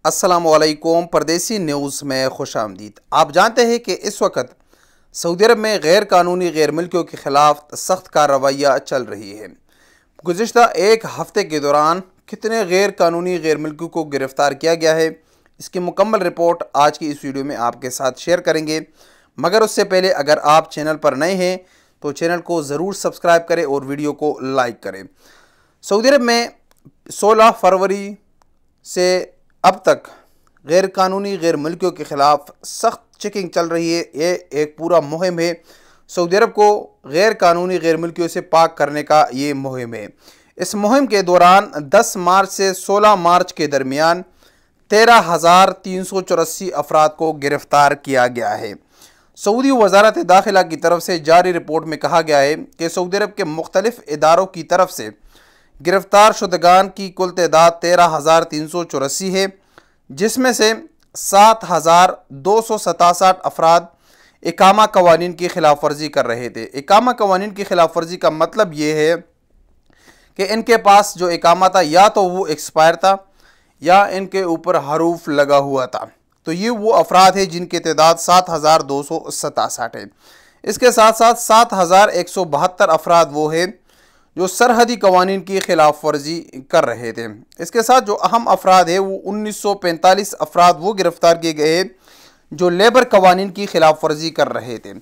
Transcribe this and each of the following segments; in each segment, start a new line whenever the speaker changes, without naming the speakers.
السلام علیکم، پردیسی نیوز میں خوش آمدید۔ آپ جانتے ہیں کہ اس وقت سعودی عرب میں غیر قانونی غیر ملکیوں کے خلاف سخت کارروائیاں چل رہی ہیں۔ گزشتہ ایک ہفتے کے دوران کتنے غیر قانونی غیر ملکیوں کو گرفتار کیا گیا ہے، اس کی مکمل رپورٹ آج کی اس ویڈیو میں آپ کے ساتھ شیئر کریں گے۔ مگر اس سے پہلے اگر آپ چینل پر نئے ہیں تو چینل کو ضرور سبسکرائب کریں اور ویڈیو کو لائک کریں۔ سعودی عرب میں 16 فروری سے اب تک غیر قانونی غیر ملکیوں کے خلاف سخت چیکنگ چل رہی ہے۔ یہ ایک پورا مہم ہے، سعودی عرب کو غیر قانونی غیر ملکیوں سے پاک کرنے کا یہ مہم ہے۔ اس مہم کے دوران 10 مارچ سے 16 مارچ کے درمیان 13,384 افراد کو گرفتار کیا گیا ہے۔ سعودی وزارت داخلہ کی طرف سے جاری رپورٹ میں کہا گیا ہے کہ سعودی عرب کے مختلف اداروں کی طرف سے گرفتار شدگان کی کل تعداد 13,384 ہے، جس میں سے 7,267 افراد اقامہ قوانین کی خلاف ورزی کر رہے تھے۔ اقامہ قوانین کی خلاف ورزی کا مطلب یہ ہے کہ ان کے پاس جو اقامہ تھا یا تو وہ ایکسپائر تھا یا ان کے اوپر حروف لگا ہوا تھا۔ تو یہ وہ افراد ہیں جن کی تعداد 7,267 ہے۔ اس کے ساتھ ساتھ 7,172 افراد وہ ہیں جو سرحدی قوانین کی خلاف ورزی کر رہے تھے۔ اس کے ساتھ جو اہم افراد ہیں وہ 1945 افراد وہ گرفتار کیے گئے ہیں جو لیبر قوانین کی خلاف ورزی کر رہے تھے۔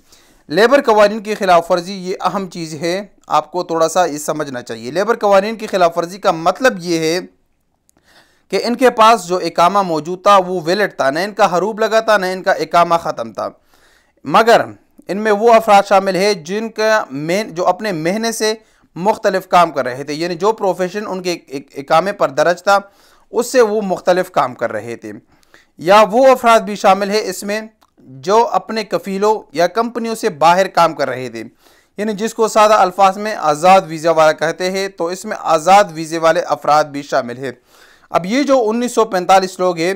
لیبر قوانین کی خلاف ورزی یہ اہم چیز ہے، آپ کو تھوڑا سا یہ سمجھنا چاہیے۔ لیبر قوانین کی خلاف ورزی کا مطلب یہ ہے کہ ان کے پاس جو اقامہ موجود تھا وہ ویلڈ تھا، نہ ان کا حروف لگا تھا نہ ان کا اقامہ ختم تھا، مگر ان میں وہ افراد شامل ہیں جن کا جو اپنے مہینے سے مختلف کام کر رہے تھے، یعنی جو پروفیشن ان کے اقامے پر درج تھا اس سے وہ مختلف کام کر رہے تھے۔ یا وہ افراد بھی شامل ہیں اس میں جو اپنے کفیلوں یا کمپنیوں سے باہر کام کر رہے تھے، یعنی جس کو سادہ الفاظ میں آزاد ویزا والا کہتے ہیں، تو اس میں آزاد ویزے والے افراد بھی شامل ہیں۔ اب یہ جو 1945 لوگ ہیں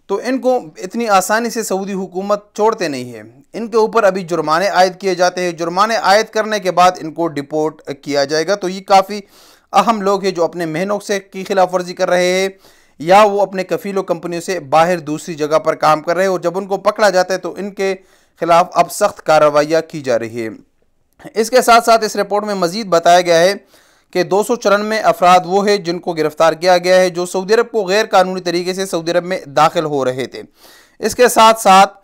تو ان کو اتنی آسانی سے سعودی حکومت چھوڑتے نہیں ہے، ان کے اوپر ابھی جرمانے عائد کیے جاتے ہیں۔ جرمانے عائد کرنے کے بعد ان کو ڈپورٹ کیا جائے گا۔ تو یہ کافی اہم لوگ ہیں جو اپنے مہینوں سے کی خلاف ورزی کر رہے ہیں یا وہ اپنے کفیل و کمپنیوں سے باہر دوسری جگہ پر کام کر رہے ہیں، اور جب ان کو پکڑا جاتا ہے تو ان کے خلاف اب سخت کارروائیاں کی جا رہی ہے۔ اس کے ساتھ ساتھ اس رپورٹ میں مزید بتایا گیا ہے کہ 294 افراد وہ ہیں جن کو گرفتار کیا گیا ہے جو سعودی عرب کو غیر قانونی طریقے سے سعودی عرب میں داخل ہو رہے تھے۔ اس کے ساتھ ساتھ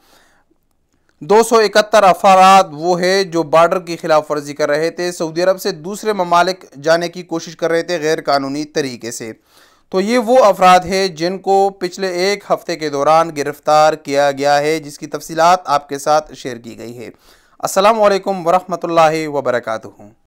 271 افراد وہ ہیں جو بارڈر کی خلاف ورزی کر رہے تھے، سعودی عرب سے دوسرے ممالک جانے کی کوشش کر رہے تھے غیر قانونی طریقے سے۔ تو یہ وہ افراد ہیں جن کو پچھلے ایک ہفتے کے دوران گرفتار کیا گیا ہے، جس کی تفصیلات آپ کے ساتھ شیئر کی گئی ہے۔ السلام علیکم ورحمۃ اللہ وبرکاتہ۔